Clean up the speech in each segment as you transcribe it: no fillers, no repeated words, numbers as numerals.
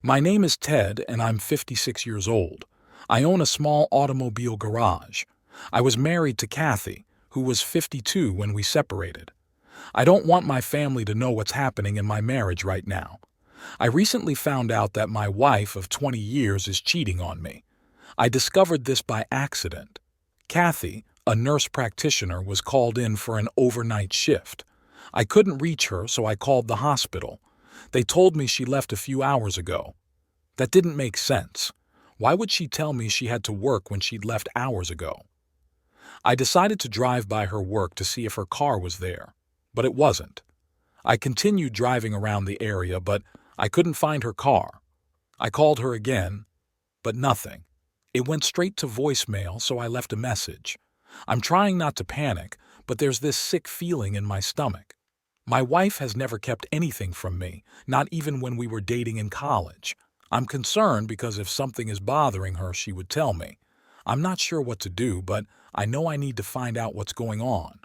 My name is Ted, and I'm 56 years old. I own a small automobile garage. I was married to Kathy, who was 52 when we separated. I don't want my family to know what's happening in my marriage right now. I recently found out that my wife of 20 years is cheating on me. I discovered this by accident. Kathy, a nurse practitioner, was called in for an overnight shift. I couldn't reach her, so I called the hospital. They told me she left a few hours ago. That didn't make sense. Why would she tell me she had to work when she'd left hours ago? I decided to drive by her work to see if her car was there, but it wasn't. I continued driving around the area, but I couldn't find her car. I called her again, but nothing. It went straight to voicemail, so I left a message. I'm trying not to panic, but there's this sick feeling in my stomach. My wife has never kept anything from me, not even when we were dating in college. I'm concerned because if something is bothering her, she would tell me. I'm not sure what to do, but I know I need to find out what's going on.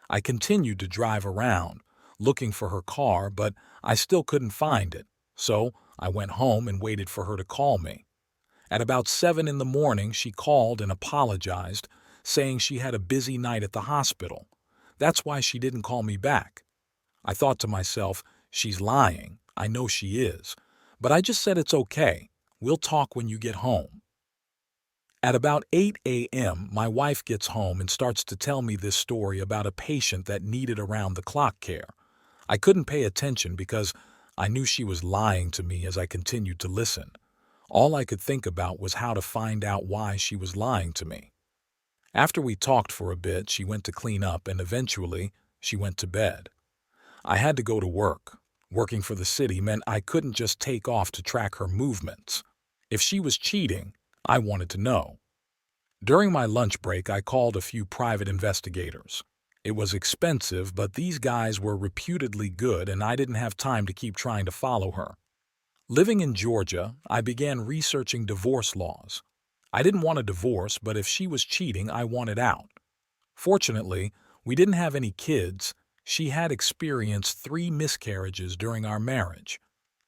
I continued to drive around, looking for her car, but I still couldn't find it, so I went home and waited for her to call me. At about 7 in the morning, she called and apologized, saying she had a busy night at the hospital. That's why she didn't call me back. I thought to myself, she's lying. I know she is. But I just said it's okay. We'll talk when you get home. At about 8 a.m., my wife gets home and starts to tell me this story about a patient that needed around-the-clock care. I couldn't pay attention because I knew she was lying to me as I continued to listen. All I could think about was how to find out why she was lying to me. After we talked for a bit, she went to clean up and eventually she went to bed. I had to go to work. Working for the city meant I couldn't just take off to track her movements. If she was cheating, I wanted to know. During my lunch break, I called a few private investigators. It was expensive, but these guys were reputedly good and I didn't have time to keep trying to follow her. Living in Georgia, I began researching divorce laws. I didn't want a divorce, but if she was cheating, I wanted out. Fortunately, we didn't have any kids. She had experienced 3 miscarriages during our marriage.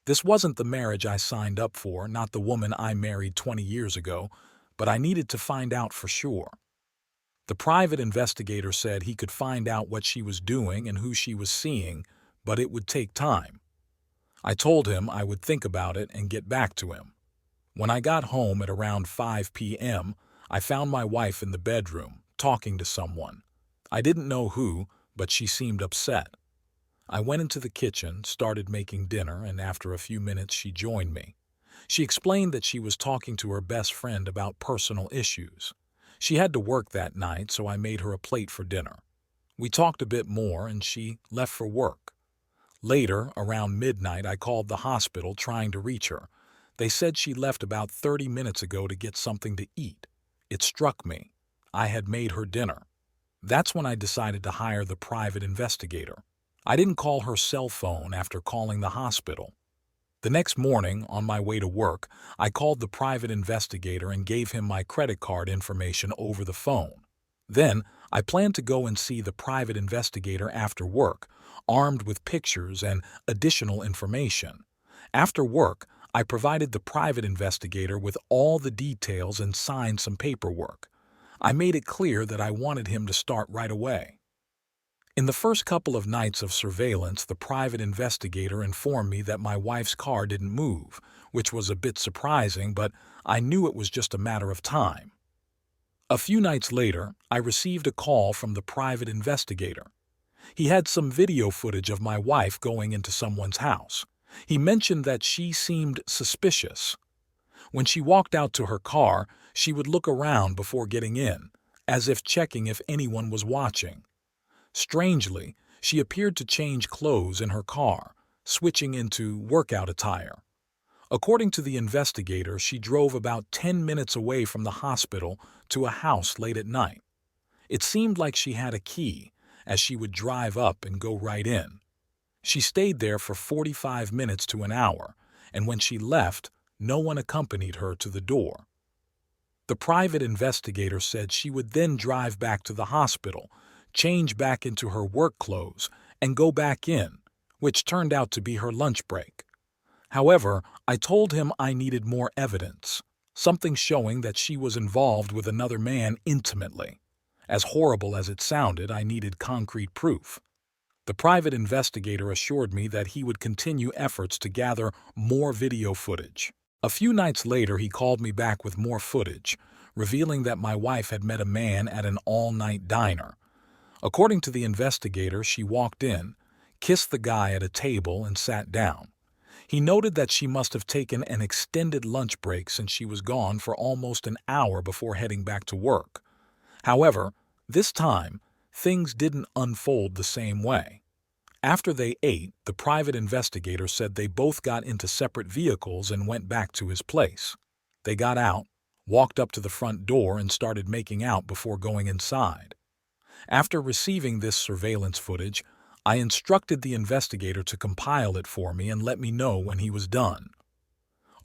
This wasn't the marriage I signed up for, not the woman I married 20 years ago, but I needed to find out for sure. The private investigator said he could find out what she was doing and who she was seeing, but it would take time. I told him I would think about it and get back to him. When I got home at around 5 p.m., I found my wife in the bedroom, talking to someone. I didn't know who, but she seemed upset. I went into the kitchen, started making dinner, and after a few minutes she joined me. She explained that she was talking to her best friend about personal issues. She had to work that night, so I made her a plate for dinner. We talked a bit more, and she left for work. Later, around midnight, I called the hospital trying to reach her. They said she left about 30 minutes ago to get something to eat. It struck me. I had made her dinner. That's when I decided to hire the private investigator. I didn't call her cell phone after calling the hospital. The next morning, on my way to work, I called the private investigator and gave him my credit card information over the phone. Then, I planned to go and see the private investigator after work, armed with pictures and additional information. After work, I provided the private investigator with all the details and signed some paperwork. I made it clear that I wanted him to start right away. In the first couple of nights of surveillance, the private investigator informed me that my wife's car didn't move, which was a bit surprising, but I knew it was just a matter of time. A few nights later, I received a call from the private investigator. He had some video footage of my wife going into someone's house. He mentioned that she seemed suspicious. When she walked out to her car, she would look around before getting in, as if checking if anyone was watching. Strangely, she appeared to change clothes in her car, switching into workout attire. According to the investigator, she drove about 10 minutes away from the hospital to a house late at night. It seemed like she had a key, as she would drive up and go right in. She stayed there for 45 minutes to an hour, and when she left, no one accompanied her to the door. The private investigator said she would then drive back to the hospital, change back into her work clothes, and go back in, which turned out to be her lunch break. However, I told him I needed more evidence, something showing that she was involved with another man intimately. As horrible as it sounded, I needed concrete proof. The private investigator assured me that he would continue efforts to gather more video footage. A few nights later, he called me back with more footage, revealing that my wife had met a man at an all-night diner. According to the investigator, she walked in, kissed the guy at a table, and sat down. He noted that she must have taken an extended lunch break since she was gone for almost an hour before heading back to work. However, this time, things didn't unfold the same way. After they ate, the private investigator said they both got into separate vehicles and went back to his place. They got out, walked up to the front door, and started making out before going inside. After receiving this surveillance footage, I instructed the investigator to compile it for me and let me know when he was done.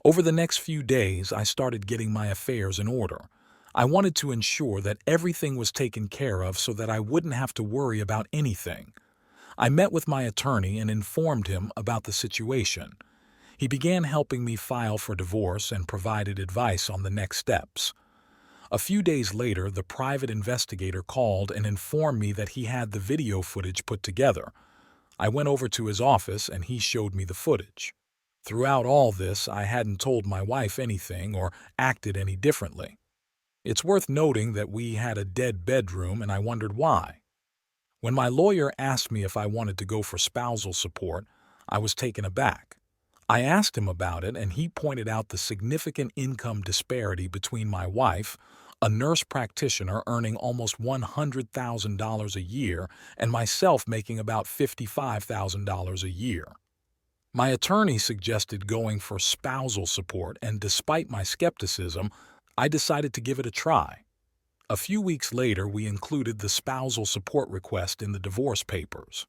Over the next few days, I started getting my affairs in order. I wanted to ensure that everything was taken care of so that I wouldn't have to worry about anything. I met with my attorney and informed him about the situation. He began helping me file for divorce and provided advice on the next steps. A few days later, the private investigator called and informed me that he had the video footage put together. I went over to his office and he showed me the footage. Throughout all this, I hadn't told my wife anything or acted any differently. It's worth noting that we had a dead bedroom and I wondered why. When my lawyer asked me if I wanted to go for spousal support, I was taken aback. I asked him about it and he pointed out the significant income disparity between my wife, a nurse practitioner earning almost $100,000 a year, and myself making about $55,000 a year. My attorney suggested going for spousal support, and despite my skepticism, I decided to give it a try. A few weeks later, we included the spousal support request in the divorce papers.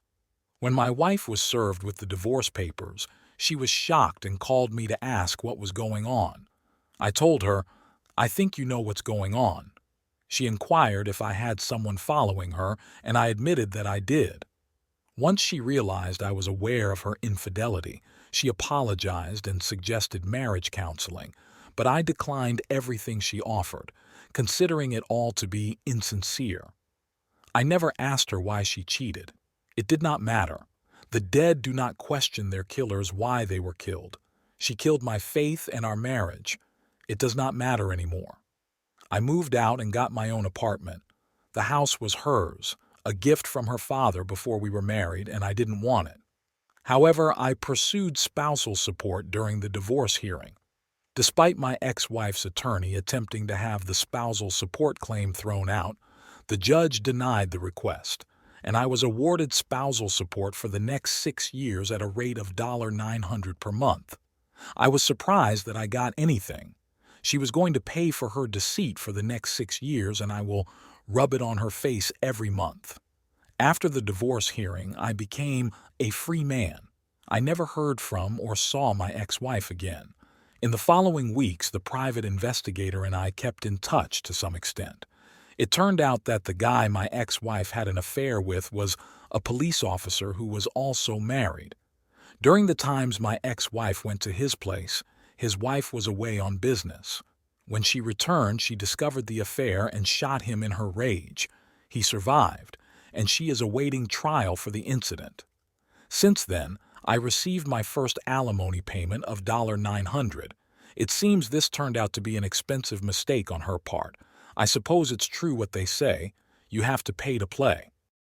When my wife was served with the divorce papers, she was shocked and called me to ask what was going on. I told her, "I think you know what's going on." She inquired if I had someone following her, and I admitted that I did. Once she realized I was aware of her infidelity, she apologized and suggested marriage counseling, but I declined everything she offered, considering it all to be insincere. I never asked her why she cheated. It did not matter. The dead do not question their killers why they were killed. She killed my faith and our marriage. It does not matter anymore. I moved out and got my own apartment. The house was hers, a gift from her father before we were married, and I didn't want it. However, I pursued spousal support during the divorce hearing. Despite my ex-wife's attorney attempting to have the spousal support claim thrown out, the judge denied the request, and I was awarded spousal support for the next 6 years at a rate of $900 per month. I was surprised that I got anything. She was going to pay for her deceit for the next 6 years, and I will rub it on her face every month. After the divorce hearing, I became a free man. I never heard from or saw my ex-wife again. In the following weeks, the private investigator and I kept in touch to some extent. It turned out that the guy my ex-wife had an affair with was a police officer who was also married. During the times my ex-wife went to his place, his wife was away on business. When she returned, she discovered the affair and shot him in her rage. He survived, and she is awaiting trial for the incident. Since then, I received my first alimony payment of $900. It seems this turned out to be an expensive mistake on her part. I suppose it's true what they say, you have to pay to play.